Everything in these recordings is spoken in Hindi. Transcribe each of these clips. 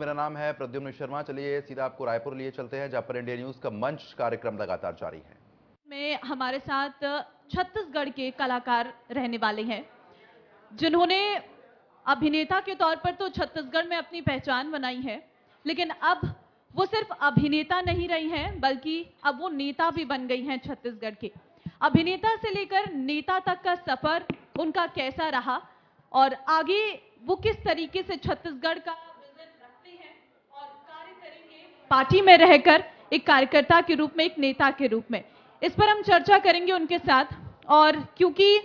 मेरा नाम है प्रद्युम्न शर्मा। चलिए सीधा आपको रायपुर लिए चलते हैं, जहां पर इंडिया न्यूज का मंच कार्यक्रम लगातार जारी है। में हमारे साथ छत्तीसगढ़ के कलाकार रहने वाले हैं, जिन्होंने अभिनेता के तौर पर तो छत्तीसगढ़ में अपनी पहचान बनाई है, लेकिन अब वो सिर्फ अभिनेता नहीं रही हैं, बल्कि अब वो नेता भी बन गई हैं छत्तीसगढ़ के। अभिनेता से लेकर नेता तक का सफर उनका कैसा रहा और आगे वो किस तरीके से छत्तीसगढ़ का विजन रखते हैं और कार्य करेंगे पार्टी में रहकर, एक कार्यकर्ता के रूप में, एक नेता के रूप में, इस पर हम चर्चा करेंगे उनके साथ। और क्योंकि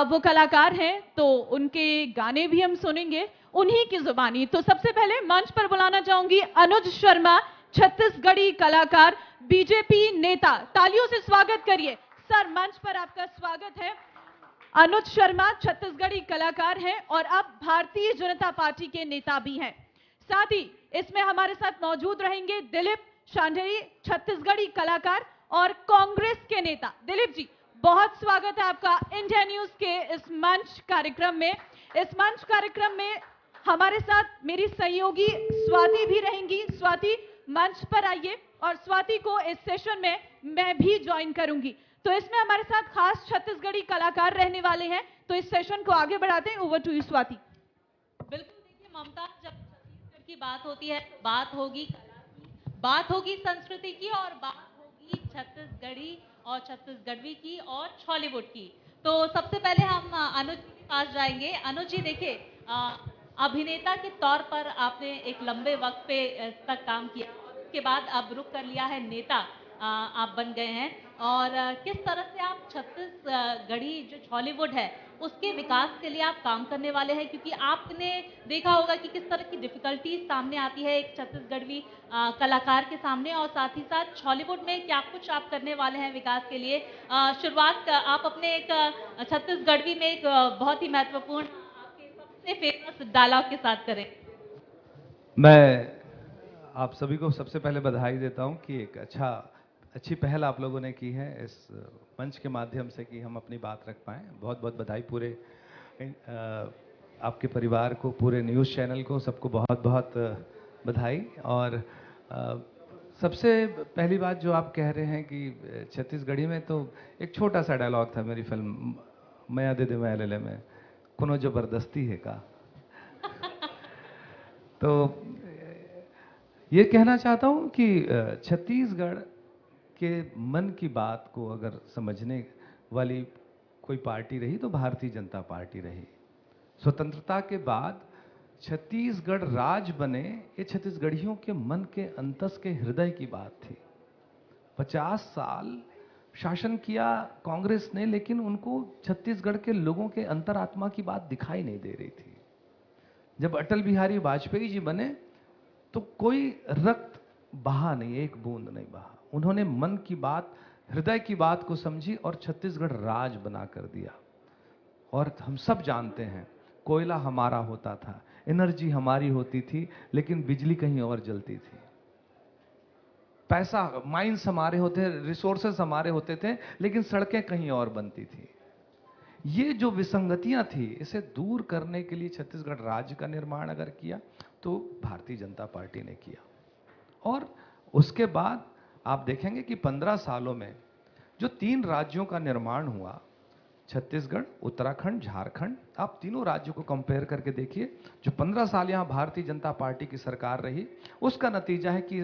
वो कलाकार हैं तो उनके गाने भी हम सुनेंगे उन्हीं की जुबानी। तो सबसे पहले मंच पर बुलाना चाहूंगी अनुज शर्मा, छत्तीसगढ़ी कलाकार, बीजेपी नेता। तालियों से स्वागत करिए सर, मंच पर आपका स्वागत है। अनुज शर्मा छत्तीसगढ़ी कलाकार हैं और अब भारतीय जनता पार्टी के नेता भी हैं। साथ ही इसमें हमारे साथ मौजूद रहेंगे दिलीप शांढरी, छत्तीसगढ़ी कलाकार और कांग्रेस के नेता। दिलीप जी, बहुत स्वागत है आपका इंडिया न्यूज के इस मंच कार्यक्रम में। इस मंच कार्यक्रम में हमारे साथ मेरी सहयोगी स्वाति भी रहेंगी। स्वाति, मंच पर आइए। और स्वाति को इस सेशन में मैं भी ज्वाइन करूंगी। तो इसमें हमारे साथ खास छत्तीसगढ़ी कलाकार रहने वाले हैं, तो इस सेशन को आगे बढ़ाते हैं। Over to you Swati. बिल्कुल, देखिए ममता, जब छत्तीसगढ़ की बात होती है, बात होगी कला की, बात होगी संस्कृति की और बात होगी छत्तीसगढ़ी और छत्तीसगढ़वी की और छॉलीवुड की। तो सबसे पहले हम अनुज जी के पास जाएंगे। अनुज जी, देखिए अभिनेता के तौर पर आपने एक लंबे वक्त पे तक काम किया, उसके बाद अब रुख कर लिया है नेता, आप बन गए हैं। और किस तरह से आप छत्तीसगढ़ी जो हॉलीवुड है उसके विकास के लिए आप काम करने वाले हैं, क्योंकि आपने देखा होगा कि किस तरह की डिफिकल्टीज सामने आती है एक छत्तीसगढ़ी कलाकार के सामने, और साथ ही साथ हॉलीवुड में क्या कुछ आप करने वाले हैं विकास के लिए। शुरुआत आप अपने एक छत्तीसगढ़वी में एक बहुत ही महत्वपूर्ण आपके सबसे फेमस डायलॉग के साथ करें। मैं आप सभी को सबसे पहले बधाई देता हूं कि एक अच्छी पहल आप लोगों ने की है इस मंच के माध्यम से कि हम अपनी बात रख पाएं। बहुत बहुत बधाई पूरे आपके परिवार को, पूरे न्यूज़ चैनल को, सबको बहुत बहुत बधाई। और सबसे पहली बात जो आप कह रहे हैं कि छत्तीसगढ़ी में, तो एक छोटा सा डायलॉग था मेरी फिल्म मया दे दे मैं ले ले में, कोनो जबरदस्ती है का। तो ये कहना चाहता हूं कि छत्तीसगढ़ के मन की बात को अगर समझने वाली कोई पार्टी रही तो भारतीय जनता पार्टी रही। स्वतंत्रता के बाद छत्तीसगढ़ राज्य बने, ये छत्तीसगढ़ियों के मन के अंतस के हृदय की बात थी। 50 साल शासन किया कांग्रेस ने, लेकिन उनको छत्तीसगढ़ के लोगों के अंतरात्मा की बात दिखाई नहीं दे रही थी। जब अटल बिहारी वाजपेयी जी बने तो कोई रक्त बहा नहीं, एक बूंद नहीं बहा। उन्होंने मन की बात, हृदय की बात को समझी और छत्तीसगढ़ राज बना कर दिया। और हम सब जानते हैं, कोयला हमारा होता था, एनर्जी हमारी होती थी, लेकिन बिजली कहीं और जलती थी। पैसा, माइंस हमारे होते, रिसोर्सेस हमारे होते थे, लेकिन सड़कें कहीं और बनती थी। ये जो विसंगतियां थी, इसे दूर करने के लिए छत्तीसगढ़ राज्य का निर्माण अगर किया तो भारतीय जनता पार्टी ने किया। और उसके बाद आप देखेंगे कि 15 सालों में जो 3 राज्यों का निर्माण हुआ, छत्तीसगढ़, उत्तराखंड, झारखंड, आप तीनों राज्यों को कंपेयर करके देखिए। जो 15 साल यहां भारतीय जनता पार्टी की सरकार रही, उसका नतीजा है कि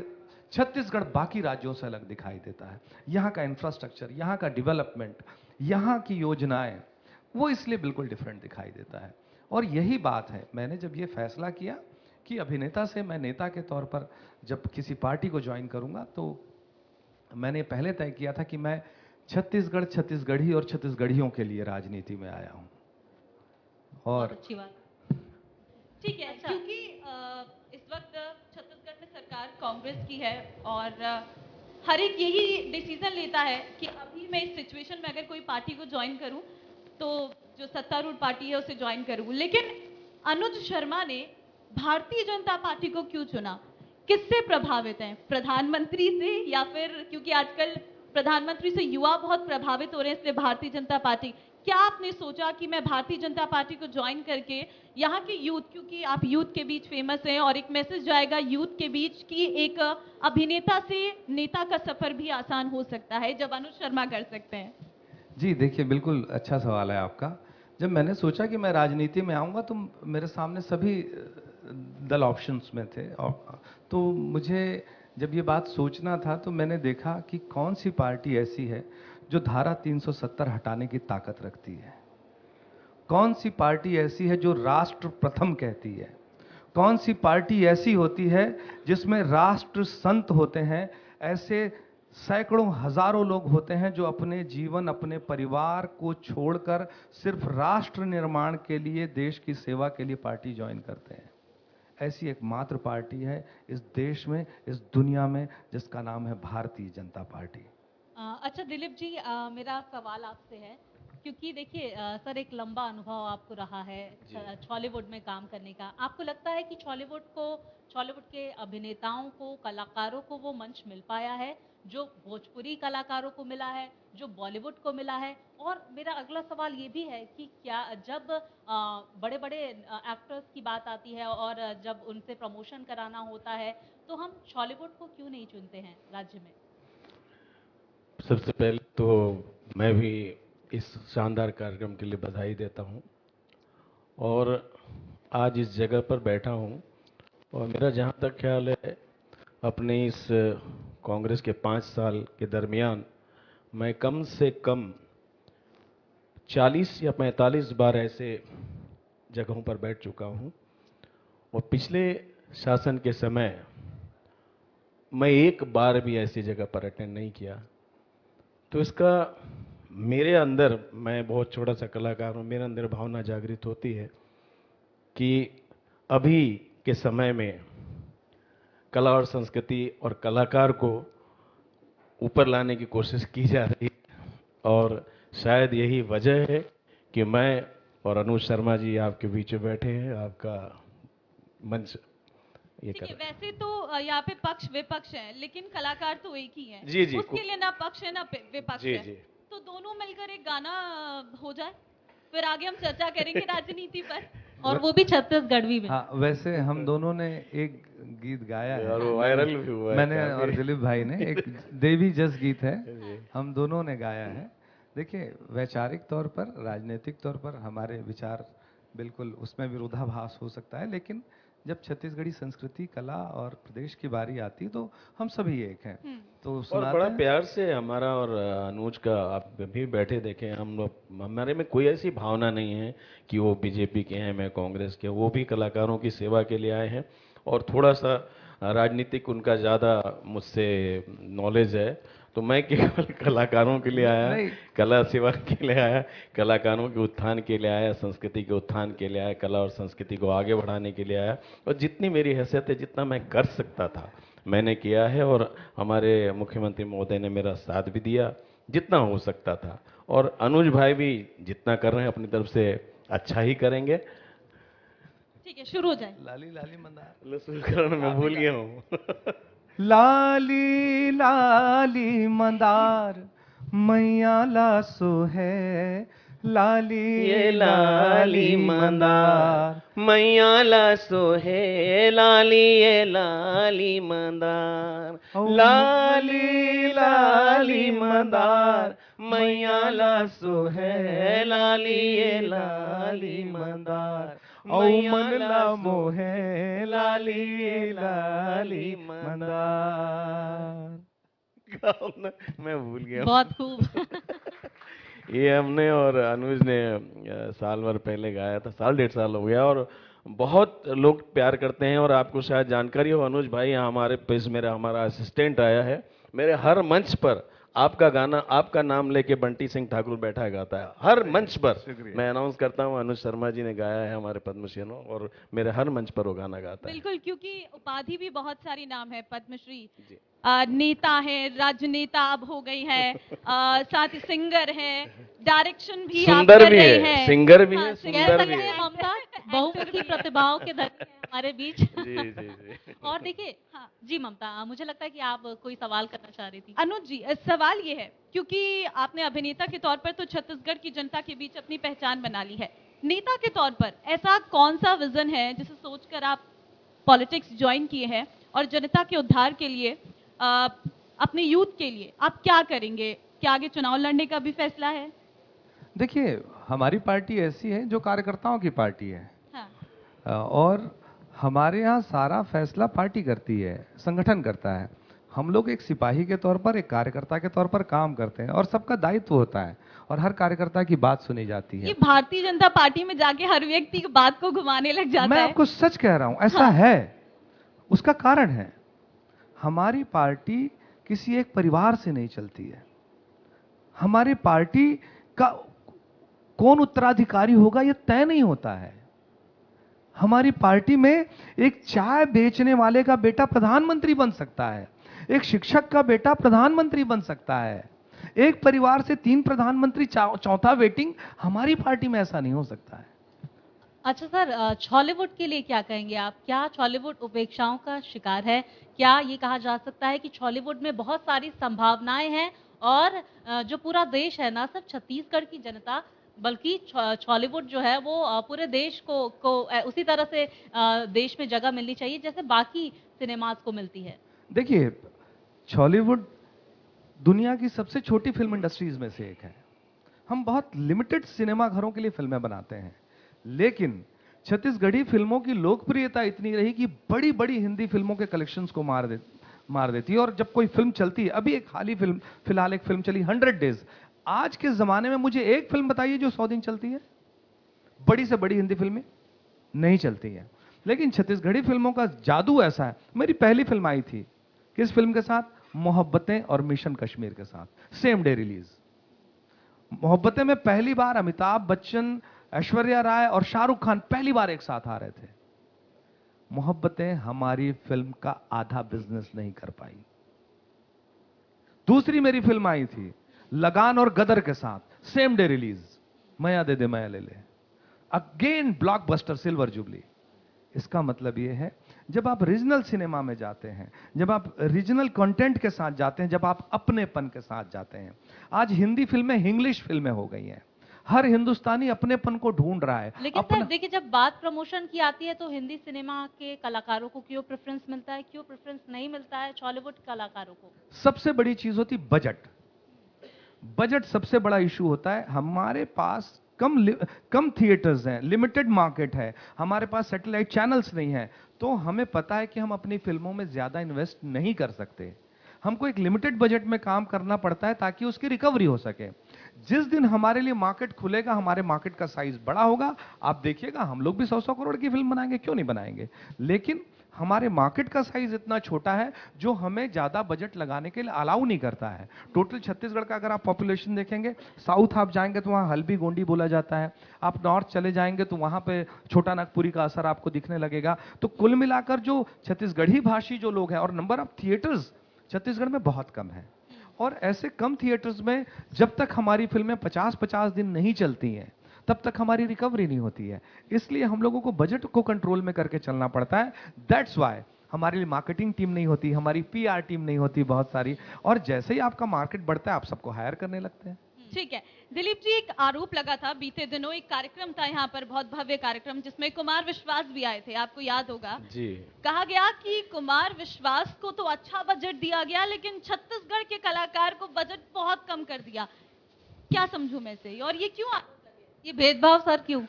छत्तीसगढ़ बाकी राज्यों से अलग दिखाई देता है। यहां का इंफ्रास्ट्रक्चर, यहां का डेवलपमेंट, यहां की योजनाएं, वो इसलिए बिल्कुल डिफरेंट दिखाई देता है। और यही बात है, मैंने जब ये फैसला किया कि अभिनेता से मैं नेता के तौर पर जब किसी पार्टी को ज्वाइन करूंगा, तो मैंने पहले तय किया था कि मैं छत्तीसगढ़, छत्तीसगढ़ी और छत्तीसगढ़ियों के लिए राजनीति में आया हूं। और अच्छी बात, ठीक है, क्योंकि इस वक्त छत्तीसगढ़ में सरकार कांग्रेस की है और हर एक यही डिसीजन लेता है कि अभी मैं इस सिचुएशन में अगर कोई पार्टी को ज्वाइन करूं तो जो सत्तारूढ़ पार्टी है उसे ज्वाइन करूं। लेकिन अनुज शर्मा ने भारतीय जनता पार्टी को क्यों चुना? किससे प्रभावित हैं? प्रधानमंत्री से, या फिर क्योंकि आजकल प्रधानमंत्री से युवा बहुत प्रभावित हो रहे हैं, इसलिए भारतीय जनता पार्टी, क्या आपने सोचा कि मैं भारतीय जनता पार्टी को ज्वाइन करके यहाँ के यूथ, क्योंकि आप यूथ के बीच फेमस हैं, और एक मैसेज जाएगा यूथ के बीच कि एक अभिनेता से नेता का सफर भी आसान हो सकता है, जब अनुज शर्मा कर सकते हैं? जी देखिए, बिल्कुल अच्छा सवाल है आपका। जब मैंने सोचा कि मैं राजनीति में आऊँगा तो मेरे सामने सभी दल ऑप्शंस में थे, और तो मुझे जब ये बात सोचना था तो मैंने देखा कि कौन सी पार्टी ऐसी है जो धारा 370 हटाने की ताकत रखती है, कौन सी पार्टी ऐसी है जो राष्ट्र प्रथम कहती है, कौन सी पार्टी ऐसी होती है जिसमें राष्ट्र संत होते हैं। ऐसे सैकड़ों हजारों लोग होते हैं जो अपने जीवन, अपने परिवार को छोड़कर सिर्फ राष्ट्र निर्माण के लिए, देश की सेवा के लिए पार्टी ज्वाइन करते हैं। ऐसी एकमात्र पार्टी है इस देश में, इस दुनिया में, जिसका नाम है भारतीय जनता पार्टी। अच्छा दिलीप जी, मेरा सवाल आपसे है, क्योंकि देखिए सर, एक लंबा अनुभव आपको रहा है बॉलीवुड में काम करने का। आपको लगता है कि बॉलीवुड के अभिनेताओं को, कलाकारों को वो मंच मिल पाया है जो भोजपुरी कलाकारों को मिला है, जो बॉलीवुड को मिला है? और मेरा अगला सवाल ये भी है कि क्या जब बड़े बड़े एक्टर्स की बात आती है और जब उनसे प्रमोशन कराना होता है, तो हम बॉलीवुड को क्यों नहीं चुनते हैं राज्य में? सबसे पहले तो मैं भी इस शानदार कार्यक्रम के लिए बधाई देता हूं, और आज इस जगह पर बैठा हूं, और मेरा जहां तक ख्याल है, अपने इस कांग्रेस के 5 साल के दरमियान मैं कम से कम 40 या 45 बार ऐसे जगहों पर बैठ चुका हूं, और पिछले शासन के समय मैं एक बार भी ऐसी जगह पर अटेंड नहीं किया। तो इसका मेरे अंदर, मैं बहुत छोटा सा कलाकार हूँ, मेरे अंदर भावना जागृत होती है कि अभी के समय में कला और संस्कृति और कलाकार को ऊपर लाने की कोशिश की जा रही है, और शायद यही वजह है कि मैं और अनुज शर्मा जी आपके बीच में बैठे हैं, आपका मंच ये ठीक है, कर। वैसे तो यहाँ पे पक्ष विपक्ष है, लेकिन कलाकार तो एक ही है। जी, जी, उसके लिए ना पक्ष है ना विपक्ष जी, है। जी। तो दोनों मिलकर एक गाना हो जाए, फिर आगे हम चर्चा करेंगे राजनीति पर। और वो भी छत्तीसगढ़वी में। हाँ, वैसे हम दोनों ने एक गीत गाया है, और वो वायरल भी हुआ है मैंने काफी। और दिलीप भाई ने, एक देवी जस गीत है, जी। हम दोनों ने गाया है। देखिए, वैचारिक तौर पर, राजनीतिक तौर पर हमारे विचार बिल्कुल उसमें विरोधाभास हो सकता है, लेकिन जब छत्तीसगढ़ी संस्कृति, कला और प्रदेश की बारी आती है तो हम सभी एक हैं। तो और सुनाते बड़ा हैं। प्यार से हमारा और अनुज का, आप भी बैठे देखें, हम लोग, हमारे में कोई ऐसी भावना नहीं है कि वो बीजेपी के हैं, मैं कांग्रेस के। वो भी कलाकारों की सेवा के लिए आए हैं, और थोड़ा सा राजनीतिक उनका ज़्यादा मुझसे नॉलेज है, तो मैं केवल कलाकारों के लिए आया, नहीं। कला सेवा के लिए आया, कलाकारों के उत्थान के लिए आया, संस्कृति के उत्थान के लिए आया, कला और संस्कृति को आगे बढ़ाने के लिए आया, और जितनी मेरी हैसियत है, जितना मैं कर सकता था मैंने किया है, और हमारे मुख्यमंत्री महोदय ने मेरा साथ भी दिया जितना हो सकता था, और अनुज भाई भी जितना कर रहे हैं अपनी तरफ से अच्छा ही करेंगे। ठीक है, शुरू हो जाए। लाली लाली मंदार, लसूलकरण में भूल गया हूँ। लाली लाली मंदार मैया लासो है, लाली ये लाली मंदार मैया लासो है, लाली ये लाली मंदार, लाली लाली मंदार मैया लासो है, लाली ये लाली मंदार, औ मन ला मोहे, लाली लाली मंदार। मैं भूल गया हूँ। बहुत खूब। ये हमने और अनुज ने साल भर पहले गाया था, साल 1.5 साल हो गया, और बहुत लोग प्यार करते हैं। और आपको शायद जानकारी हो, अनुज भाई यहाँ हमारे पेश मेरा हमारा असिस्टेंट आया है, मेरे हर मंच पर आपका गाना, आपका नाम लेके बंटी सिंह ठाकुर बैठा है, गाता है हर मंच पर। मैं अनाउंस करता हूँ, अनुज शर्मा जी ने गाया है हमारे पद्मश्री, और मेरे हर मंच पर वो गाना गाता है। बिल्कुल, क्योंकि उपाधि भी बहुत सारी नाम है, पद्मश्री, जी। नेता है, राजनेता अब हो गई है, साथ ही सिंगर है, डायरेक्शन भी आप सुंदर कर भी रही है, हैं। सिंगर भी हाँ, है, सिंगर कह सुंदर सकते भी हैं है। ममता, बहुत ही प्रतिभाओं के धनी हैं। हमारे बीच। जी जी जी। और देखिए, हाँ जी ममता, मुझे लगता है कि आप कोई सवाल करना चाह रही थी। अनुज जी, सवाल ये है, क्योंकि आपने अभिनेता के तौर पर तो छत्तीसगढ़ की जनता के बीच अपनी पहचान बना ली है, नेता के तौर पर ऐसा कौन सा विजन है जिसे सोचकर आप पॉलिटिक्स ज्वाइन किए हैं और जनता के उद्धार के लिए अपने यूथ के लिए आप क्या करेंगे? क्या आगे चुनाव लड़ने का भी फैसला है? देखिए, हमारी पार्टी ऐसी है जो कार्यकर्ताओं की पार्टी है। हाँ। और हमारे यहाँ सारा फैसला पार्टी करती है, संगठन करता है। हम लोग एक सिपाही के तौर पर, एक कार्यकर्ता के तौर पर काम करते हैं और सबका दायित्व होता है और हर कार्यकर्ता की बात सुनी जाती ये है। भारतीय जनता पार्टी में जाके हर व्यक्ति की बात को घुमाने लग जाता मैं है। आपको सच कह रहा हूं, ऐसा है। उसका कारण है, हमारी पार्टी किसी एक परिवार से नहीं चलती है। हमारी पार्टी का कौन उत्तराधिकारी होगा यह तय नहीं होता है। हमारी पार्टी में एक चाय बेचने वाले का बेटा प्रधानमंत्री बन सकता है, एक शिक्षक का बेटा प्रधानमंत्री बन सकता है, एक परिवार से 3 प्रधानमंत्री, चौथा वेटिंग। हमारी पार्टी में ऐसा नहीं हो सकता है। अच्छा सर, छॉलीवुड के लिए क्या कहेंगे आप? क्या छॉलीवुड उपेक्षाओं का शिकार है? क्या ये कहा जा सकता है कि छॉलीवुड में बहुत सारी संभावनाएं हैं और जो पूरा देश है, ना सिर्फ छत्तीसगढ़ की जनता बल्कि छॉलीवुड जो है वो पूरे देश को उसी तरह से देश में जगह मिलनी चाहिए जैसे बाकी सिनेमाज को मिलती है? देखिए, छॉलीवुड दुनिया की सबसे छोटी फिल्म इंडस्ट्रीज में से एक है। हम बहुत लिमिटेड सिनेमा घरों के लिए फिल्में बनाते हैं, लेकिन छत्तीसगढ़ी फिल्मों की लोकप्रियता इतनी रही कि बड़ी बड़ी हिंदी फिल्मों के कलेक्शंस को मार देती है। और जब कोई फिल्म चलती है, अभी एक फिलहाल एक फिल्म चली 100 डेज। आज के जमाने में मुझे एक फिल्म बताइए जो 100 दिन चलती है। बड़ी से बड़ी हिंदी फिल्में नहीं चलती है, लेकिन छत्तीसगढ़ी फिल्मों का जादू ऐसा है। मेरी पहली फिल्म आई थी किस फिल्म के साथ? मोहब्बतें और मिशन कश्मीर के साथ, सेम डे रिलीज। मोहब्बतें में पहली बार अमिताभ बच्चन, ऐश्वर्या राय और शाहरुख खान पहली बार एक साथ आ रहे थे। मोहब्बतें हमारी फिल्म का आधा बिजनेस नहीं कर पाई। दूसरी मेरी फिल्म आई थी लगान और गदर के साथ, सेम डे रिलीज, मया दे दे मया ले ले, अगेन ब्लॉकबस्टर, सिल्वर जुबली। इसका मतलब यह है, जब आप रीजनल सिनेमा में जाते हैं, जब आप रीजनल कंटेंट के साथ जाते हैं, जब आप अपनेपन के साथ जाते हैं। आज हिंदी फिल्में इंग्लिश फिल्में हो गई हैं। हर हिंदुस्तानी अपनेपन को ढूंढ रहा है। लेकिन सर देखिए, जब बात प्रमोशन की आती है तो हिंदी सिनेमा के कलाकारों को क्यों प्रेफरेंस मिलता है, क्यों प्रेफरेंस नहीं मिलता है छॉलीवुड कलाकारों को? सबसे बड़ी चीज होती बजट। बजट सबसे बड़ा इशू होता है। हमारे पास कम थिएटर्स हैं, लिमिटेड मार्केट है, हमारे पास सैटेलाइट चैनल्स नहीं है, तो हमें पता है कि हम अपनी फिल्मों में ज्यादा इन्वेस्ट नहीं कर सकते। हमको एक लिमिटेड बजट में काम करना पड़ता है ताकि उसकी रिकवरी हो सके। जिस दिन हमारे लिए मार्केट खुलेगा, हमारे मार्केट का साइज बड़ा होगा, आप देखिएगा हम लोग भी 100-100 करोड़ की फिल्म बनाएंगे, क्यों नहीं बनाएंगे। लेकिन हमारे मार्केट का साइज इतना छोटा है जो हमें ज्यादा बजट लगाने के लिए अलाउ नहीं करता है। टोटल छत्तीसगढ़ का अगर आप पॉपुलेशन देखेंगे, साउथ आप जाएंगे तो वहां हल्बी गोंडी बोला जाता है, आप नॉर्थ चले जाएंगे तो वहां पे छोटा नागपुरी का असर आपको दिखने लगेगा। तो कुल मिलाकर जो छत्तीसगढ़ी भाषी जो लोग हैं, और नंबर ऑफ थिएटर्स छत्तीसगढ़ में बहुत कम है, और ऐसे कम थिएटर्स में जब तक हमारी फिल्में 50-50 दिन नहीं चलती हैं, तब तक हमारी रिकवरी नहीं होती है। इसलिए हम लोगों को बजट को कंट्रोल में करके चलना पड़ता है। दैट्स व्हाई हमारे लिए मार्केटिंग टीम नहीं होती, हमारी पीआर टीम नहीं होती बहुत सारी, और जैसे ही आपका मार्केट बढ़ता है आप सबको हायर करने लगते हैं। ठीक है दिलीप जी, एक आरोप लगा था बीते दिनों, एक कार्यक्रम था यहाँ पर, बहुत भव्य कार्यक्रम, जिसमें कुमार विश्वास भी आए थे, आपको याद होगा। जी। कहा गया कि कुमार विश्वास को तो अच्छा बजट दिया गया, लेकिन छत्तीसगढ़ के कलाकार को बजट बहुत कम कर दिया। क्या समझूं मैं से, और ये क्यों ये भेदभाव सर क्यों?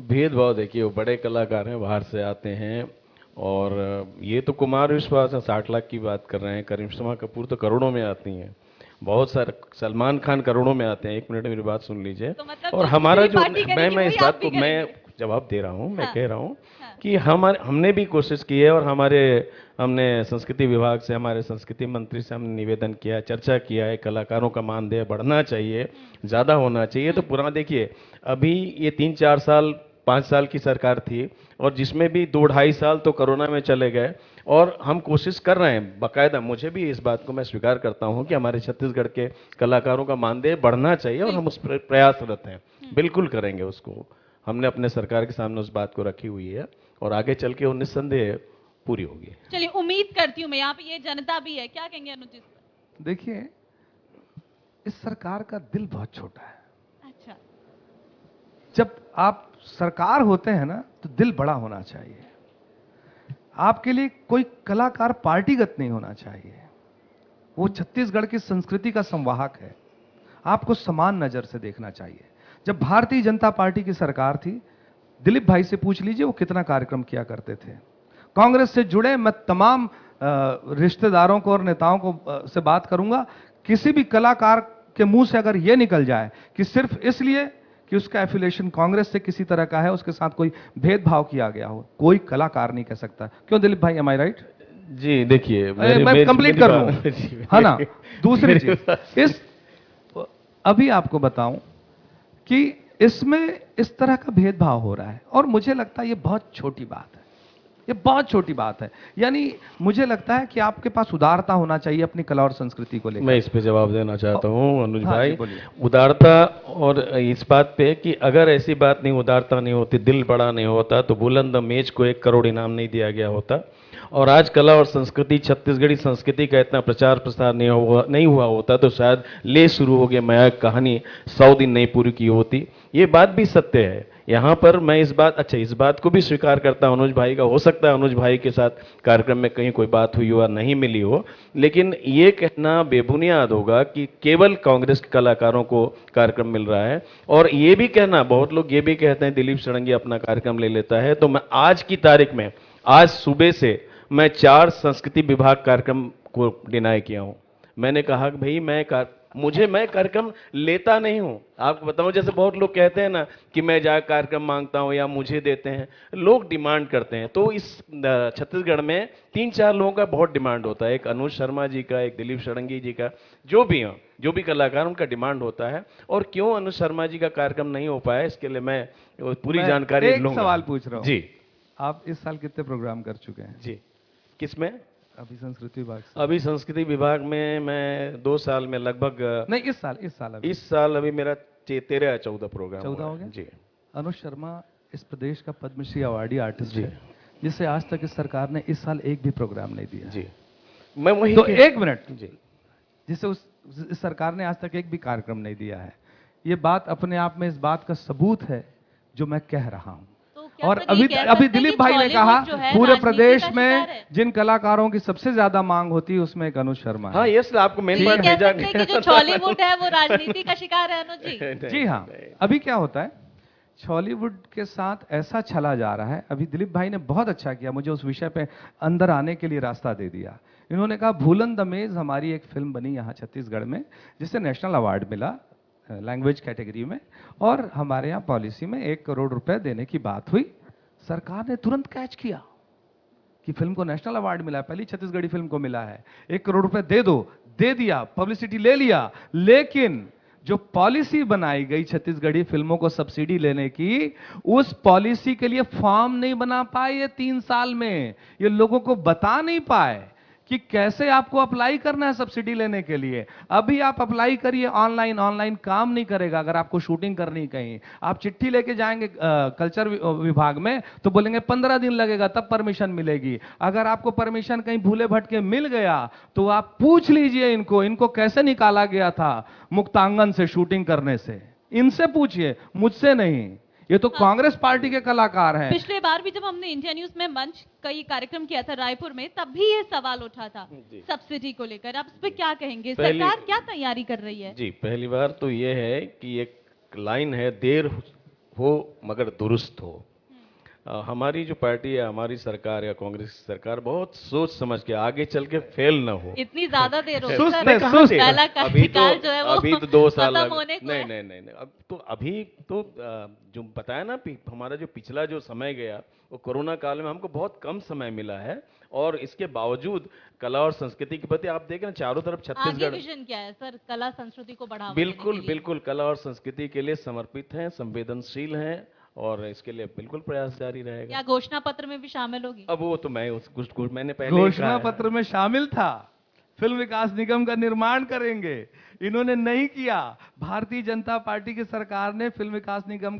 भेदभाव देखिए, वो बड़े कलाकार हैं, बाहर से आते हैं, और ये तो कुमार विश्वास है 60 लाख की बात कर रहे हैं, करिश्मा कपूर तो करोड़ों में आती हैं, बहुत सारे, सलमान खान करोड़ों में आते हैं। एक मिनट मेरी बात सुन लीजिए। तो मतलब और हमारा जो, मैं इस इस बात को मैं जवाब दे रहा हूँ, मैं कह रहा हूँ कि हमने भी कोशिश की है, और हमने संस्कृति विभाग से, हमारे संस्कृति मंत्री से हमने निवेदन किया है, चर्चा किया है, कलाकारों का मानदेय बढ़ना चाहिए, ज़्यादा होना चाहिए। तो पुराना देखिए, अभी ये 3-4 साल 5 साल की सरकार थी, और जिसमें भी 2-2.5 साल तो कोरोना में चले गए, और हम कोशिश कर रहे हैं बाकायदा। मुझे भी इस बात को मैं स्वीकार करता हूं कि हमारे छत्तीसगढ़ के कलाकारों का मानदेय बढ़ना चाहिए, और हम उस पर प्रयासरत हैं, बिल्कुल करेंगे उसको। हमने अपने सरकार के सामने उस बात को रखी हुई है और आगे चल के वो निस्संदेह पूरी होगी। चलिए, उम्मीद करती हूँ मैं, यहाँ पे ये जनता भी है, क्या कहेंगे अनुज जी? देखिए, इस सरकार का दिल बहुत छोटा है। अच्छा, जब आप सरकार होते हैं ना, तो दिल बड़ा होना चाहिए। आपके लिए कोई कलाकार पार्टीगत नहीं होना चाहिए। वो छत्तीसगढ़ की संस्कृति का संवाहक है। आपको समान नजर से देखना चाहिए। जब भारतीय जनता पार्टी की सरकार थी, दिलीप भाई से पूछ लीजिए वो कितना कार्यक्रम किया करते थे। कांग्रेस से जुड़े मैं तमाम रिश्तेदारों को और नेताओं को से बात करूंगा, किसी भी कलाकार के मुंह से अगर यह निकल जाए कि सिर्फ इसलिए कि उसका एफिलिएशन कांग्रेस से किसी तरह का है, उसके साथ कोई भेदभाव किया गया हो, कोई कलाकार नहीं कह सकता। क्यों दिलीप भाई, एम आई राइट? जी देखिए, मैं कंप्लीट कर लूं, है ना। दूसरी चीज, अभी आपको बताऊं कि इसमें इस तरह का भेदभाव हो रहा है और मुझे लगता है ये बहुत छोटी बात है। ये बहुत छोटी बात है। यानी मुझे लगता है कि आपके पास उदारता होना चाहिए अपनी कला और संस्कृति को लेकर। मैं इस पे जवाब देना चाहता हूं अनुज हाँ भाई। जी, बोलिए। उदारता और इस बात पे कि अगर ऐसी बात नहीं, उदारता नहीं होती, दिल बड़ा नहीं होता, तो बुलंद मेज को 1 करोड़ इनाम नहीं दिया गया होता। और आज कला और संस्कृति, छत्तीसगढ़ी संस्कृति का इतना प्रचार प्रसार नहीं हुआ होता तो शायद ले शुरू हो गया मयाक कहानी 100 दिन नहीं पूरी की होती। ये बात भी सत्य है। यहाँ पर मैं इस बात को भी स्वीकार करता हूं अनुज भाई का, हो सकता है अनुज भाई के साथ कार्यक्रम में कहीं कोई बात हुई हो, नहीं मिली हो, लेकिन ये कहना बेबुनियाद होगा कि केवल कांग्रेस के कलाकारों को कार्यक्रम मिल रहा है। और ये भी कहना, बहुत लोग ये भी कहते हैं दिलीप षडंगी अपना कार्यक्रम ले लेता है, तो मैं आज की तारीख में, आज सुबह से मैं 4 संस्कृति विभाग कार्यक्रम को डिनाई किया हूं। मैंने कहा कि भाई मैं कार्यक्रम लेता नहीं हूं। आपको बताऊं, जैसे बहुत लोग कहते हैं ना कि मैं जाकर कार्यक्रम मांगता हूं या मुझे देते हैं, लोग डिमांड करते हैं। तो इस छत्तीसगढ़ में 3-4 लोगों का बहुत डिमांड होता है, एक अनुज शर्मा जी का, एक दिलीप षडंगी जी का, जो भी कलाकार, उनका डिमांड होता है। और क्यों अनुज शर्मा जी का कार्यक्रम नहीं हो पाया, इसके लिए मैं पूरी जानकारी लूंगा। एक सवाल पूछ रहा हूं जी। आप इस साल कितने प्रोग्राम कर चुके हैं? जी, किसमें? अभी संस्कृति विभाग से। अभी संस्कृति विभाग में मैं 2 साल में लगभग, नहीं, इस साल अभी मेरा 13 या 14 प्रोग्राम 14 हो हुआ गया। है। जी। अनुज शर्मा इस प्रदेश का पद्मश्री अवार्डी आर्टिस्ट जी। है, जिसे आज तक इस सरकार ने इस साल एक भी प्रोग्राम नहीं दिया। जी, मैं वही तो एक मिनट, जी, जिसे इस सरकार ने आज तक एक भी कार्यक्रम नहीं दिया है। ये बात अपने आप में इस बात का सबूत है जो मैं कह रहा हूं। तो क्या और सर ये कह सकते अभी हैं दिलीप कि भाई ने कहा बॉलीवुड जो है पूरे राजनीति प्रदेश का में शिकार है? जिन कलाकारों की सबसे ज्यादा मांग होती है उसमें एक अनुज शर्मा है। हाँ, ये सर आपको तो मेन ये बात कह भेजा सकते हैं कि जो बॉलीवुड है वो राजनीति का शिकार है अनुज जी? जी हाँ। अभी क्या होता है, बॉलीवुड के साथ ऐसा चला जा रहा है। अभी दिलीप भाई ने बहुत अच्छा किया, मुझे उस विषय पे अंदर आने के लिए रास्ता दे दिया। इन्होंने कहा भूलन द मेज हमारी एक फिल्म बनी यहाँ छत्तीसगढ़ में, जिसे नेशनल अवार्ड मिला लैंग्वेज कैटेगरी में, और हमारे यहाँ पॉलिसी में 1 करोड़ रुपए देने की बात हुई। सरकार ने तुरंत कैच किया कि फिल्म को नेशनल अवार्ड मिला है, पहली छत्तीसगढ़ी फिल्म को मिला है, 1 करोड़ रुपए दे दो, दे दिया, पब्लिसिटी ले लिया। लेकिन जो पॉलिसी बनाई गई छत्तीसगढ़ी फिल्मों को सब्सिडी लेने की, उस पॉलिसी के लिए फॉर्म नहीं बना पाए ये 3 साल में। ये लोगों को बता नहीं पाए कि कैसे आपको अप्लाई करना है सब्सिडी लेने के लिए। अभी आप अप्लाई करिए ऑनलाइन काम नहीं करेगा। अगर आपको शूटिंग करनी कहीं, आप चिट्ठी लेके जाएंगे कल्चर विभाग में तो बोलेंगे 15 दिन लगेगा तब परमिशन मिलेगी। अगर आपको परमिशन कहीं भूले भटके मिल गया तो आप पूछ लीजिए इनको कैसे निकाला गया था मुक्तांगन से शूटिंग करने से। इनसे पूछिए, मुझसे नहीं। ये तो कांग्रेस पार्टी के कलाकार हैं। पिछले बार भी जब हमने इंडिया न्यूज में मंच कई कार्यक्रम किया था रायपुर में, तब भी ये सवाल उठा था सब्सिडी को लेकर। आप इस पे क्या कहेंगे? सरकार क्या तैयारी कर रही है? जी, पहली बार तो ये है कि एक लाइन है, देर हो मगर दुरुस्त हो। हमारी जो पार्टी है, हमारी सरकार या कांग्रेस की सरकार बहुत सोच समझ के आगे चल के फेल ना हो। इतनी ज्यादा देर हो सुस्त सर, है, सुस्त। पहला कार्यकाल जो है वो अभी तो 2 साल खत्म होने को है। नहीं, अब तो अभी तो जो बताया ना, हमारा जो पिछला जो समय गया वो कोरोना काल में हमको बहुत कम समय मिला है। और इसके बावजूद कला और संस्कृति के प्रति आप देखें चारों तरफ आगे छत्तीसगढ़ विजन क्या है सर कला संस्कृति को बढ़ावा देने के लिए? बिल्कुल कला और संस्कृति के लिए समर्पित हैं, संवेदनशील हैं और इसके लिए बिल्कुल प्रयास जारी रहेगा। क्या घोषणा पत्र में भी शामिल होगी? अब वो तो मैं मैंने पहले ही कहा घोषणा है। पत्र में शामिल था, फिल्म विकास निगम का निर्माण करेंगे। इन्होंने नहीं किया। भारतीय जनता पार्टी की सरकार ने फिल्म विकास निगम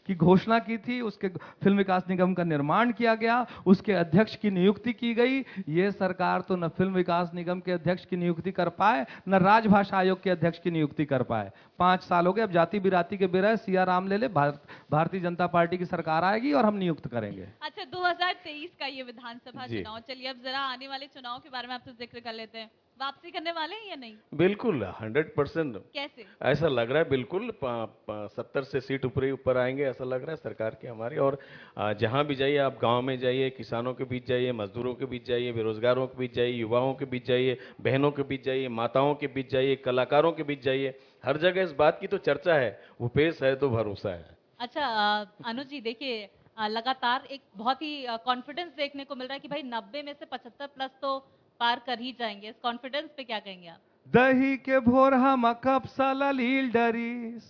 की घोषणा की थी, उसके फिल्म विकास निगम का निर्माण किया गया, उसके अध्यक्ष की नियुक्ति की गई। ये सरकार तो न फिल्म विकास निगम के अध्यक्ष की नियुक्ति कर पाए, न राजभाषा आयोग के अध्यक्ष की नियुक्ति कर पाए। 5 साल हो गए, अब जाति बिराती के बिरह सिया राम ले ले, भारतीय जनता पार्टी की सरकार आएगी और हम नियुक्त करेंगे। अच्छा, 2023 का ये विधानसभा जी। चुनाव, चलिए अब जरा आने वाले चुनाव के बारे में आपसे जिक्र कर लेते हैं। वापसी करने वाले हैं या नहीं? बिल्कुल 100% कैसे? ऐसा लग रहा है। बिल्कुल 70 से सीट ऊपर आएंगे ऐसा लग रहा है सरकार की हमारी। और जहां भी जाइए आप, गांव में जाइए, किसानों के बीच जाइए, मजदूरों के बीच जाइए, बेरोजगारों के बीच जाइए, युवाओं के बीच जाइए, बहनों के बीच जाइए, माताओं के बीच जाइए, कलाकारों के बीच जाइए, हर जगह इस बात की तो चर्चा है। वो पेश है तो भरोसा है। अच्छा अनुज जी, देखिए लगातार एक बहुत ही कॉन्फिडेंस देखने को मिल रहा है कि भाई 90 में से 75 प्लस तो पार कर ही जाएंगे। इस कॉन्फिडेंस पे क्या कहेंगे आप? दही के भोर हम कप सलील डरीस,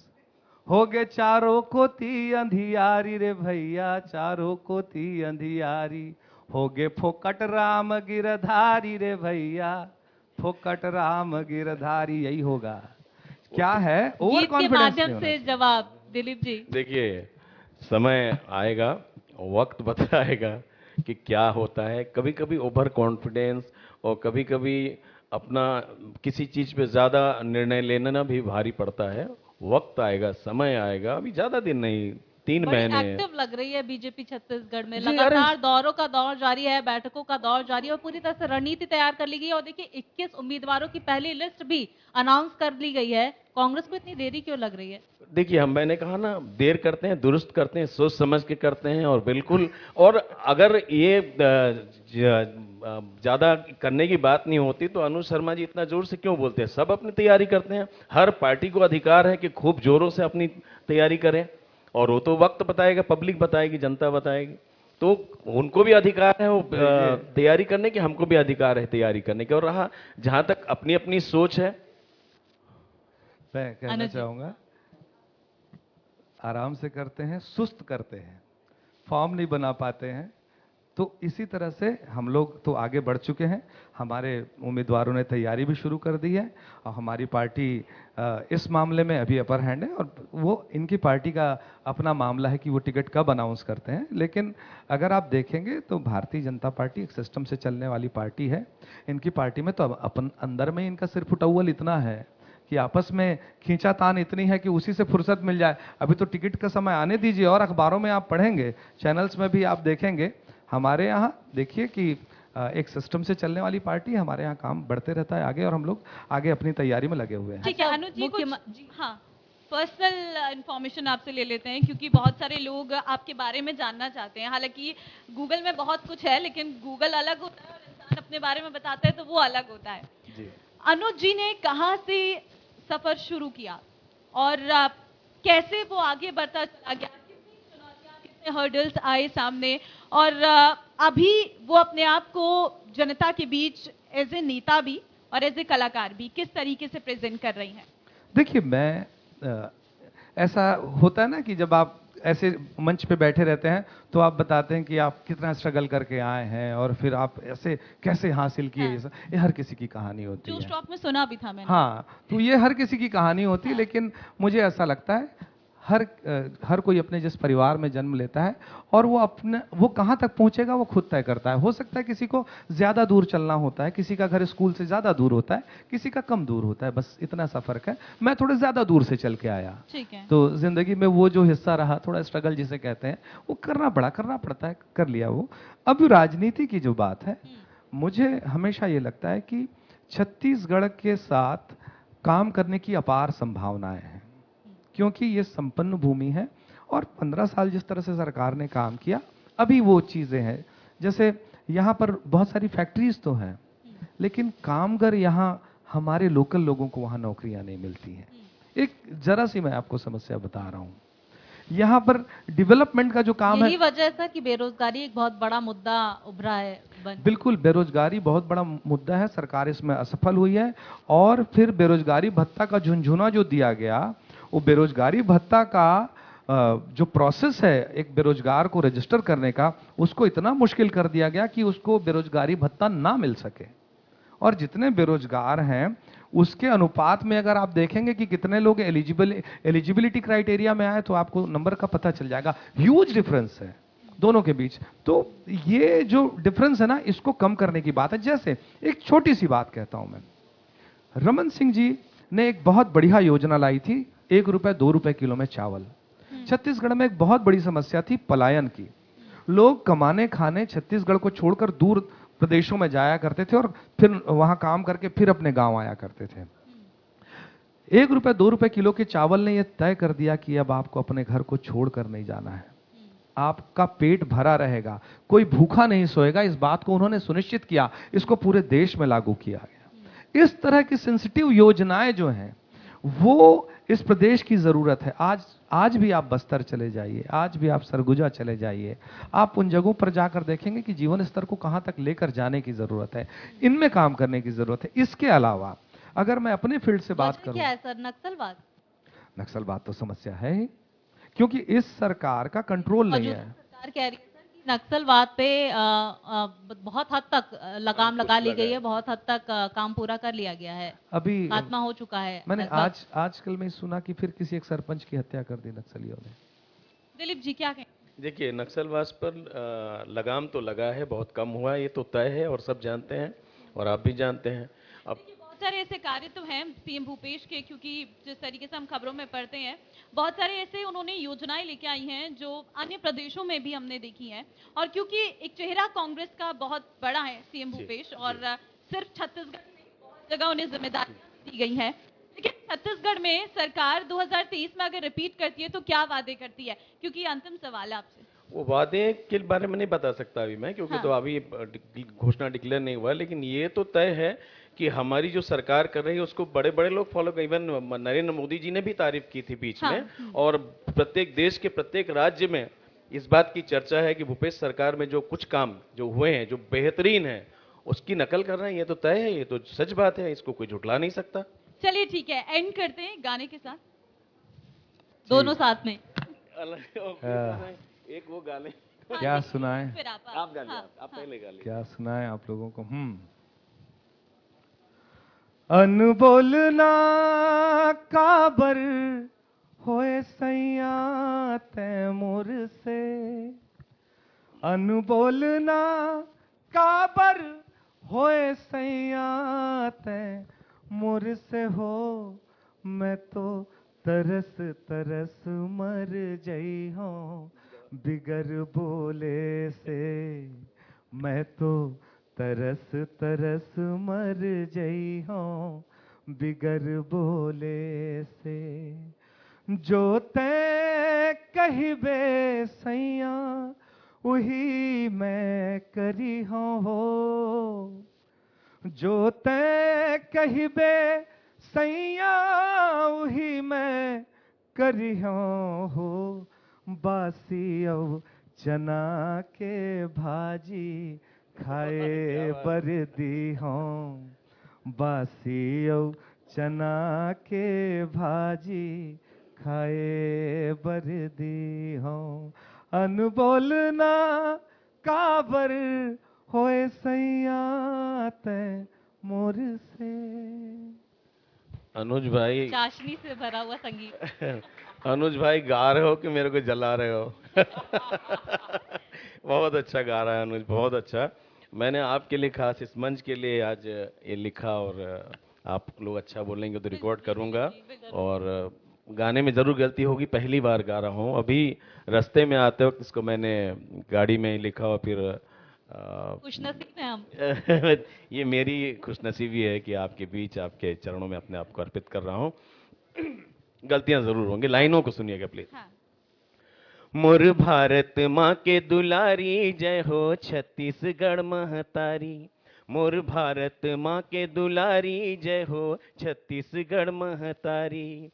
हो गए चारों को ती अंधियारी रे भैया, चारों को ती अंधियारी, हो गए फोकट राम गिरधारी रे भैया, फोकट राम गिरधारी। यही होगा। क्या है? ओवर गीत के कॉन्फिडेंस माध्यम से जवाब दिलीप जी। देखिए, समय आएगा, वक्त बताएगा कि क्या होता है। कभी कभी ओवर कॉन्फिडेंस और कभी कभी अपना किसी चीज पे ज्यादा निर्णय लेना भी भारी पड़ता है। वक्त आएगा, समय आएगा, अभी ज्यादा दिन नहीं, 3 बड़ी महीने हैं। एक्टिव लग रही है बीजेपी छत्तीसगढ़ में। जी, लगातार दौरों का दौर जारी है, बैठकों का दौर जारी है और पूरी तरह से रणनीति तैयार कर ली गई है। और देखिए 21 उम्मीदवारों की पहली लिस्ट भी अनाउंस कर ली गई है। कांग्रेस को इतनी देरी क्यों लग रही है? देखिए, मैंने कहा ना, देर करते हैं, दुरुस्त करते हैं, सोच समझ के करते हैं। और बिल्कुल, और अगर ये ज्यादा करने की बात नहीं होती तो अनुज शर्मा जी इतना जोर से क्यों बोलते हैं? सब अपनी तैयारी करते हैं। हर पार्टी को अधिकार है कि खूब जोरों से अपनी तैयारी करें, और वो तो वक्त बताएगा, पब्लिक बताएगी, जनता बताएगी। तो उनको भी अधिकार है वो तैयारी करने की, हमको भी अधिकार है तैयारी करने की। और रहा जहां तक अपनी अपनी सोच है, मैं कहना अनुज जी। चाहूंगा, आराम से करते हैं, सुस्त करते हैं, फॉर्म नहीं बना पाते हैं। तो इसी तरह से हम लोग तो आगे बढ़ चुके हैं। हमारे उम्मीदवारों ने तैयारी भी शुरू कर दी है और हमारी पार्टी इस मामले में अभी अपर हैंड है। और वो इनकी पार्टी का अपना मामला है कि वो टिकट कब अनाउंस करते हैं। लेकिन अगर आप देखेंगे तो भारतीय जनता पार्टी एक सिस्टम से चलने वाली पार्टी है। इनकी पार्टी में तो अपन अंदर में इनका सिर फुटौल इतना है कि आपस में खींचातान इतनी है कि उसी से फुर्सत मिल जाए। अभी तो टिकट का समय आने दीजिए, और अखबारों में आप पढ़ेंगे, चैनल्स में भी आप देखेंगे। हमारे यहाँ देखिए कि एक सिस्टम से चलने वाली पार्टी है। हमारे यहाँ काम बढ़ते रहता है आगे, और हम लोग आगे अपनी तैयारी में लगे हुए हैं। ठीक है अच्छा, अनुज जी, कुछ मुख्यमंत्री- हाँ पर्सनल इंफॉर्मेशन आपसे ले लेते हैं, क्योंकि बहुत सारे लोग आपके बारे में जानना चाहते हैं। हालांकि गूगल में बहुत कुछ है, लेकिन गूगल अलग होता है और इंसान अपने बारे में बताता है तो वो अलग होता है। जी। अनुज जी ने कहाँ से सफर शुरू किया और कैसे वो आगे बढ़ता चला गया? कितनी चुनौतियां, कितने हर्डल्स आए सामने, और अभी वो अपने आप को जनता के बीच एज ए नेता भी और एज ए कलाकार भी किस तरीके से प्रेजेंट कर रही हैं? देखिए, मैं ऐसा होता है ना कि जब आप ऐसे मंच पे बैठे रहते हैं तो आप बताते हैं कि आप कितना स्ट्रगल करके आए हैं और फिर आप ऐसे कैसे हासिल किए। ये हर किसी की कहानी होती जो है। स्टॉक में सुना भी था मैंने। हाँ, तो ये हर किसी की कहानी होती है। लेकिन मुझे ऐसा लगता है हर कोई अपने जिस परिवार में जन्म लेता है, और वो कहाँ तक पहुंचेगा वो खुद तय करता है। हो सकता है किसी को ज्यादा दूर चलना होता है, किसी का घर स्कूल से ज्यादा दूर होता है, किसी का कम दूर होता है, बस इतना सा फर्क है। मैं थोड़े ज्यादा दूर से चल के आया, ठीक है। तो जिंदगी में वो जो हिस्सा रहा, थोड़ा स्ट्रगल जिसे कहते हैं, वो करना पड़ता है, कर लिया वो। अब राजनीति की जो बात है, मुझे हमेशा ये लगता है कि छत्तीसगढ़ के साथ काम करने की अपार संभावनाएं हैं, क्योंकि ये संपन्न भूमि है। और 15 साल जिस तरह से सरकार ने काम किया, अभी वो चीजें हैं, जैसे यहाँ पर बहुत सारी फैक्ट्रीज तो हैं, लेकिन कामगर यहाँ हमारे लोकल लोगों को वहाँ नौकरियां नहीं मिलती हैं। एक जरा सी मैं आपको समस्या बता रहा हूँ, यहाँ पर डेवलपमेंट का जो काम है, यही वजह है सर कि बेरोजगारी एक बहुत बड़ा मुद्दा उभरा है। बिल्कुल बेरोजगारी बहुत बड़ा मुद्दा है। सरकार इसमें असफल हुई है। और फिर बेरोजगारी भत्ता का झुंझुना जो दिया गया, वो बेरोजगारी भत्ता का जो प्रोसेस है एक बेरोजगार को रजिस्टर करने का, उसको इतना मुश्किल कर दिया गया कि उसको बेरोजगारी भत्ता ना मिल सके। और जितने बेरोजगार हैं उसके अनुपात में अगर आप देखेंगे कि कितने लोग एलिजिबिलिटी क्राइटेरिया में आए तो आपको नंबर का पता चल जाएगा। ह्यूज डिफरेंस है दोनों के बीच। तो ये जो डिफरेंस है ना, इसको कम करने की बात है। जैसे एक छोटी सी बात कहता हूं मैं, रमन सिंह जी ने एक बहुत बढ़िया योजना लाई थी, 1 रुपए 2 रुपए किलो में चावल। छत्तीसगढ़ में एक बहुत बड़ी समस्या थी पलायन की। लोग कमाने खाने छत्तीसगढ़ को छोड़कर दूर प्रदेशों में जाया करते थे और फिर वहां काम करके फिर अपने गांव आया करते थे। 1 रुपए 2 रुपए किलो के चावल ने यह तय कर दिया कि अब आपको अपने घर को छोड़कर नहीं जाना है, आपका पेट भरा रहेगा, कोई भूखा नहीं सोएगा। इस बात को उन्होंने सुनिश्चित किया, इसको पूरे देश में लागू किया गया। इस तरह की सेंसिटिव योजनाएं जो हैं वो इस प्रदेश की जरूरत है। आज भी आप बस्तर चले जाइए, आज भी आप सरगुजा चले जाइए, आप उन जगहों पर जाकर देखेंगे कि जीवन स्तर को कहां तक लेकर जाने की जरूरत है, इनमें काम करने की जरूरत है। इसके अलावा अगर मैं अपने फील्ड से बात करूं, क्या है सर? नक्सलवाद? नक्सलवाद तो समस्या है ही, क्योंकि इस सरकार का कंट्रोल नहीं है। सरकार कह रही है सर कि नक्सलवाद पे बहुत हद तक लगाम लगा ली गई है, बहुत हद तक काम पूरा कर लिया गया है, अभी खात्मा हो चुका है। मैंने आजकल में सुना कि फिर किसी एक सरपंच की हत्या कर दी नक्सलियों ने। दिलीप जी क्या कहें? देखिए, नक्सलवाद पर लगाम तो लगा है, बहुत कम हुआ है, ये तो तय है और सब जानते हैं और आप भी जानते हैं। अब बहुत सारे ऐसे कार्य तो हैं सीएम भूपेश के, क्योंकि जिस तरीके से हम खबरों में पढ़ते हैं, बहुत सारे ऐसे उन्होंने योजनाएं लेके आई हैं जो अन्य प्रदेशों में भी हमने देखी हैं। और क्योंकि एक चेहरा कांग्रेस का बहुत बड़ा है सीएम भूपेश, और सिर्फ छत्तीसगढ़ में बहुत जगह उन्हें जिम्मेदारी दी गई है, लेकिन छत्तीसगढ़ में सरकार 2023 में अगर रिपीट करती है तो क्या वादे करती है? क्योंकि अंतिम सवाल है आपसे। वो वादे के बारे में नहीं बता सकता अभी मैं, क्योंकि तो अभी घोषणा डिक्लेयर नहीं हुआ, लेकिन ये तो तय है कि हमारी जो सरकार कर रही है उसको बड़े बड़े लोग फॉलो कर। इवन नरेंद्र मोदी जी ने भी तारीफ की थी बीच में, और प्रत्येक देश के प्रत्येक राज्य में इस बात की चर्चा है कि भूपेश सरकार में जो कुछ काम जो हुए हैं जो बेहतरीन है उसकी नकल कर रहे हैं। ये तो तय है, ये तो सच बात है, इसको कोई झुटला नहीं सकता। चलिए ठीक है, एंड करते हैं गाने के साथ, दोनों साथ में। एक वो गाने क्या सुनाए? फिर आप गा लें, आप पहले गा लें। क्या सुनाए आप लोगों को? अनबोल ना काबर होए सैया तैमूर से, अनबोल ना काबर होए सैया तैमूर से हो, मैं तो तरस तरस मर जई हूँ बिगर बोले से, मैं तो तरस तरस मर जई हूँ बिगर बोले से। जो तै कहिबे सैया वही मैं करी हूँ हो, जो तै कहिबे सैया वही मैं करी हूँ हो, बासी औ चना के भाजी खाए बर दी हूँ, बासी औ चना के भाजी खाए बर दी हूँ, अनबोल ना काबर होए सैया तै मोर से। अनुज भाई, चाशनी से भरा हुआ संगीत। अनुज भाई गा रहे हो कि मेरे को जला रहे हो? बहुत अच्छा गा रहा है अनुज, बहुत अच्छा। मैंने आपके लिए खास इस मंच के लिए आज ये लिखा, और आप लोग अच्छा बोलेंगे तो रिकॉर्ड करूंगा। और गाने में जरूर गलती होगी, पहली बार गा रहा हूँ। अभी रास्ते में आते वक्त इसको मैंने गाड़ी में लिखा और फिर खुशनसीब हैं हम। ये मेरी खुशनसीबी है कि आपके बीच आपके चरणों में अपने आप को अर्पित कर रहा हूँ। गलतियां जरूर होंगी, लाइनों को सुनिएगा प्लीज। मोर भारत माँ के दुलारी, जय हो छत्तीसगढ़ महतारी। मोर भारत माँ के दुलारी, जय हो छत्तीसगढ़ महतारी।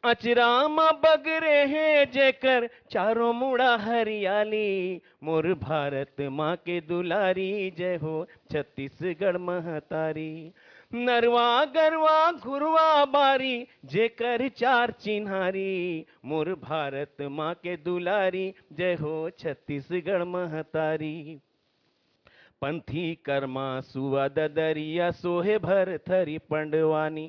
अचरामा बगरे हैं जेकर चारों मुड़ा हरियाली, मोर भारत माँ के दुलारी, जय हो छत्तीसगढ़ महतारी। नरवा गरवा घुरवा बारी जेकर चार चिन्हारी, मोर भारत माँ के दुलारी, जय हो छत्तीसगढ़ महतारी। पंथी कर्मा सुवद दरिया सोहे भर थरी पंडवानी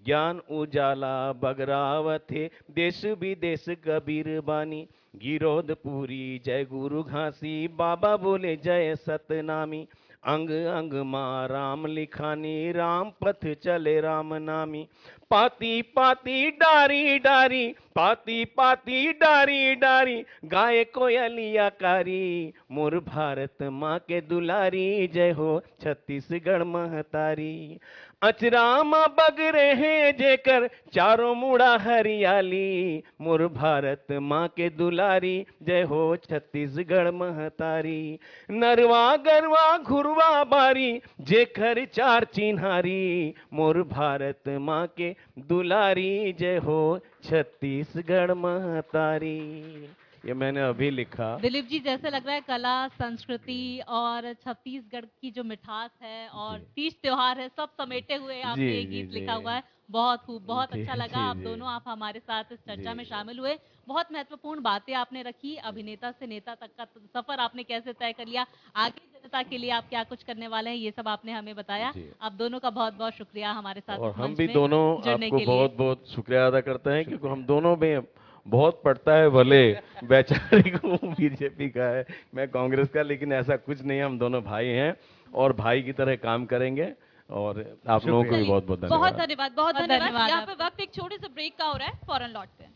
ज्ञान उजाला बगरावथे देश विदेश कबीर बानी गिरोधपुरी जय गुरु घासी बाबा बोले जय सतनामी अंग अंग माँ राम लिखानी राम पथ चले राम नामी पाती पाती डारी डारी पाती पाती डारी डारी गाय कोयलिया कारी मोर भारत माँ के दुलारी जय हो छत्तीसगढ़ महतारी अचरामा बग रहे जेकर चारों मुड़ा हरियाली मोर भारत माँ के दुलारी जय हो छत्तीसगढ़ महतारी नरवा गरवा घुरवा बारी जेकर चार चिन्हारी मोर भारत माँ के दुलारी जय हो छत्तीसगढ़ महतारी। ये मैंने अभी लिखा। दिलीप जी, जैसे लग रहा है कला, संस्कृति और छत्तीसगढ़ की जो मिठास है और तीज त्योहार है, सब समेटे हुए आपने ये गीत लिखा हुआ है। बहुत खूब, बहुत अच्छा लगा। आप दोनों आप हमारे साथ इस चर्चा में शामिल हुए। बहुत महत्वपूर्ण बातें आपने रखी। अभिनेता से नेता तक का सफर आपने कैसे तय कर लिया, आगे जनता के लिए आप क्या कुछ करने वाले हैं, ये सब आपने हमें बताया। आप दोनों का बहुत बहुत शुक्रिया हमारे साथ। और हम भी दोनों आपको बहुत बहुत शुक्रिया अदा करते हैं, क्योंकि हम दोनों में बहुत पड़ता है। भले बेचारे को बीजेपी का है, मैं कांग्रेस का, लेकिन ऐसा कुछ नहीं है। हम दोनों भाई हैं और भाई की तरह काम करेंगे। और आप लोगों को भी बहुत बहुत धन्यवाद। बहुत धन्यवाद, बहुत धन्यवाद। धन्यवाद। यहाँ पे वक्त एक छोटे से ब्रेक का हो रहा है, फौरन लौटते हैं।